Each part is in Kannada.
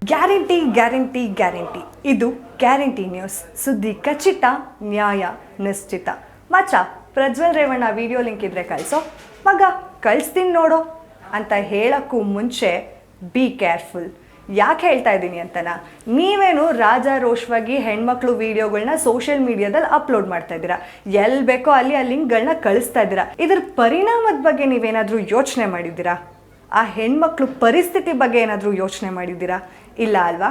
Guarantee guarantee guarantee. ಇದು ಗ್ಯಾರಂಟಿ ನ್ಯೂಸ್. ಸುದ್ದಿ ಖಚಿತ, ನ್ಯಾಯ ನಿಶ್ಚಿತ. ಮಚ್ಚ, ಪ್ರಜ್ವಲ್ ರೇವಣ್ಣ ವಿಡಿಯೋ ಲಿಂಕ್ ಇದ್ರೆ ಕಳಿಸೋ, ಮಗ ಕಳಿಸ್ತೀನಿ ನೋಡೋ ಅಂತ ಹೇಳೋಕ್ಕೂ ಮುಂಚೆ ಬಿ ಕೇರ್ಫುಲ್. ಯಾಕೆ ಹೇಳ್ತಾ ಇದ್ದೀನಿ ಅಂತನಾ, ನೀವೇನು ರಾಜಾರೋಷವಾಗಿ ಹೆಣ್ಮಕ್ಳು ವೀಡಿಯೋಗಳನ್ನ ಸೋಷಿಯಲ್ ಮೀಡಿಯಾದಲ್ಲಿ ಅಪ್ಲೋಡ್ ಮಾಡ್ತಾ ಇದ್ದೀರಾ, ಎಲ್ಲಿ ಬೇಕೋ ಅಲ್ಲಿ ಆ ಲಿಂಕ್ಗಳನ್ನ ಕಳಿಸ್ತಾ ಇದ್ದೀರಾ. ಇದರ ಪರಿಣಾಮದ ಬಗ್ಗೆ ನೀವೇನಾದರೂ ಯೋಚನೆ ಮಾಡಿದ್ದೀರಾ? ಆ ಹೆಣ್ಮಕ್ಳು ಪರಿಸ್ಥಿತಿ ಬಗ್ಗೆ ಏನಾದರೂ ಯೋಚನೆ ಮಾಡಿದ್ದೀರಾ? ಇಲ್ಲ ಅಲ್ವಾ?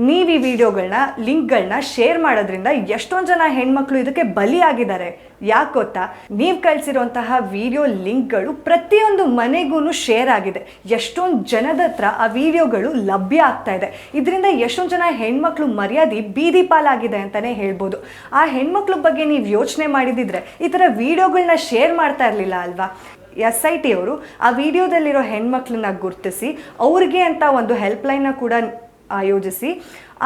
ನೀವು ಈ ವಿಡಿಯೋಗಳನ್ನ ಲಿಂಕ್ಗಳನ್ನ ಶೇರ್ ಮಾಡೋದ್ರಿಂದ ಎಷ್ಟೊಂದು ಜನ ಹೆಣ್ಮಕ್ಳು ಇದಕ್ಕೆ ಬಲಿಯಾಗಿದ್ದಾರೆ. ಯಾಕೆ ಗೊತ್ತಾ? ನೀವು ಕಳಿಸಿರುವಂತಹ ವಿಡಿಯೋ ಲಿಂಕ್ಗಳು ಪ್ರತಿಯೊಂದು ಮನೆಗೂ ಶೇರ್ ಆಗಿದೆ. ಎಷ್ಟೊಂದು ಜನದ ಹತ್ರ ಆ ವಿಡಿಯೋಗಳು ಲಭ್ಯ ಆಗ್ತಾ ಇದೆ. ಇದರಿಂದ ಎಷ್ಟೊಂದು ಜನ ಹೆಣ್ಮಕ್ಳು ಮರ್ಯಾದೆ ಬೀದಿ ಪಾಲಾಗಿದೆ ಅಂತಲೇ ಹೇಳ್ಬೋದು. ಆ ಹೆಣ್ಮಕ್ಳ ಬಗ್ಗೆ ನೀವು ಯೋಚನೆ ಮಾಡಿದಿದ್ರೆ ಈ ಥರ ವಿಡಿಯೋಗಳನ್ನ ಶೇರ್ ಮಾಡ್ತಾ ಇರಲಿಲ್ಲ ಅಲ್ವಾ? SIT ಅವರು ಆ ವಿಡಿಯೋದಲ್ಲಿರೋ ಹೆಣ್ಮಕ್ಳನ್ನ ಗುರುತಿಸಿ ಅವ್ರಿಗೆ ಅಂತ ಒಂದು ಹೆಲ್ಪ್ಲೈನ್ನ ಕೂಡ ಆಯೋಜಿಸಿ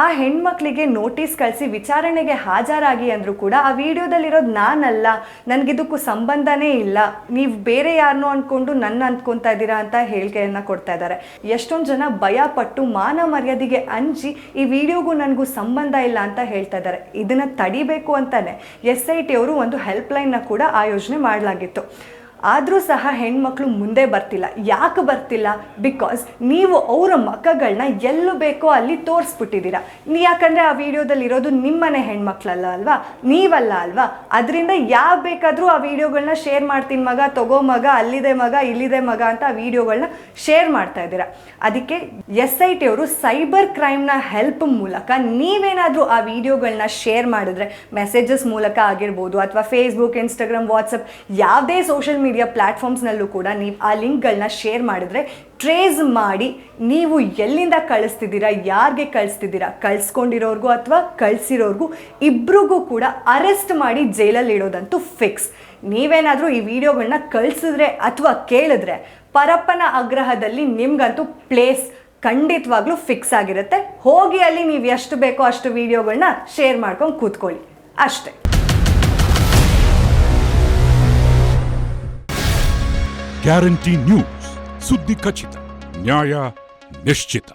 ಆ ಹೆಣ್ಮಕ್ಳಿಗೆ ನೋಟಿಸ್ ಕಳಿಸಿ ವಿಚಾರಣೆಗೆ ಹಾಜರಾಗಿ ಅಂದರೂ ಕೂಡ ಆ ವಿಡಿಯೋದಲ್ಲಿರೋದು ನಾನಲ್ಲ, ನನಗಿದಕ್ಕೂ ಸಂಬಂಧನೇ ಇಲ್ಲ, ನೀವು ಬೇರೆ ಯಾರನ್ನೋ ಅಂದ್ಕೊಂಡು ನನ್ನ ಅಂದ್ಕೊತಾ ಇದ್ದೀರಾ ಅಂತ ಹೇಳಿಕೆಯನ್ನು ಕೊಡ್ತಾ ಇದ್ದಾರೆ. ಎಷ್ಟೊಂದು ಜನ ಭಯಪಟ್ಟು ಮಾನ ಮರ್ಯಾದೆಗೆ ಅಂಜಿ ಈ ವಿಡಿಯೋಗೂ ನನಗೂ ಸಂಬಂಧ ಇಲ್ಲ ಅಂತ ಹೇಳ್ತಾ ಇದ್ದಾರೆ. ಇದನ್ನು ತಡಿಬೇಕು ಅಂತಲೇ SIT ಅವರು ಒಂದು ಹೆಲ್ಪ್ಲೈನ್ನ ಕೂಡ ಆಯೋಜನೆ ಮಾಡಲಾಗಿತ್ತು. ಆದರೂ ಸಹ ಹೆಣ್ಮಕ್ಳು ಮುಂದೆ ಬರ್ತಿಲ್ಲ. ಯಾಕೆ ಬರ್ತಿಲ್ಲ? ಬಿಕಾಸ್ ನೀವು ಅವರ ಮಕ್ಕಳನ್ನ ಎಲ್ಲೂ ಬೇಕೋ ಅಲ್ಲಿ ತೋರಿಸ್ಬಿಟ್ಟಿದ್ದೀರಾ. ಯಾಕಂದರೆ ಆ ವಿಡಿಯೋದಲ್ಲಿ ಇರೋದು ನಿಮ್ಮನೆ ಹೆಣ್ಮಕ್ಳಲ್ಲ ಅಲ್ವಾ, ನೀವಲ್ಲ ಅಲ್ವಾ? ಅದರಿಂದ ಯಾವ ಬೇಕಾದರೂ ಆ ವಿಡಿಯೋಗಳನ್ನ ಶೇರ್ ಮಾಡ್ತೀನಿ ಮಗ, ತಗೋ ಮಗ, ಅಲ್ಲಿದೆ ಮಗ, ಇಲ್ಲಿದೆ ಮಗ ಅಂತ ಆ ವಿಡಿಯೋಗಳನ್ನ ಶೇರ್ ಮಾಡ್ತಾ ಇದ್ದೀರಾ. ಅದಕ್ಕೆ SIT ಅವರು ಸೈಬರ್ ಕ್ರೈಮ್ನ ಹೆಲ್ಪ್ ಮೂಲಕ ನೀವೇನಾದರೂ ಆ ವಿಡಿಯೋಗಳನ್ನ ಶೇರ್ ಮಾಡಿದ್ರೆ, ಮೆಸೇಜಸ್ ಮೂಲಕ ಆಗಿರ್ಬೋದು ಅಥವಾ ಫೇಸ್ಬುಕ್, ಇನ್ಸ್ಟಾಗ್ರಾಮ್, ವಾಟ್ಸಪ್ ಯಾವುದೇ ಸೋಷಿಯಲ್ ಮೀಡಿಯಾ ಪ್ಲ್ಯಾಟ್ಫಾರ್ಮ್ಸ್ನಲ್ಲೂ ಕೂಡ ನೀವು ಆ ಲಿಂಕ್ಗಳನ್ನ ಶೇರ್ ಮಾಡಿದ್ರೆ ಟ್ರೇಸ್ ಮಾಡಿ ನೀವು ಎಲ್ಲಿಂದ ಕಳಿಸ್ತಿದ್ದೀರಾ, ಯಾರಿಗೆ ಕಳಿಸ್ತಿದ್ದೀರಾ, ಕಳಿಸ್ಕೊಂಡಿರೋರ್ಗೂ ಅಥವಾ ಕಳಿಸಿರೋರ್ಗೂ ಇಬ್ರಿಗೂ ಕೂಡ ಅರೆಸ್ಟ್ ಮಾಡಿ ಜೈಲಲ್ಲಿ ಇಡೋದಂತೂ ಫಿಕ್ಸ್. ನೀವೇನಾದರೂ ಈ ವಿಡಿಯೋಗಳನ್ನ ಕಳಿಸಿದ್ರೆ ಅಥವಾ ಕೇಳಿದ್ರೆ ಪರಪ್ಪನ ಆಗ್ರಹದಲ್ಲಿ ನಿಮ್ಗಂತೂ ಪ್ಲೇಸ್ ಖಂಡಿತವಾಗ್ಲೂ ಫಿಕ್ಸ್ ಆಗಿರುತ್ತೆ. ಹೋಗಿ ಅಲ್ಲಿ ನೀವು ಎಷ್ಟು ಬೇಕೋ ಅಷ್ಟು ವಿಡಿಯೋಗಳನ್ನ ಶೇರ್ ಮಾಡ್ಕೊಂಡು ಕೂತ್ಕೊಳ್ಳಿ ಅಷ್ಟೇ. Guarantee news. ಸುದ್ದಿ ಖಚಿತ, ನ್ಯಾಯ ನಿಶ್ಚಿತ.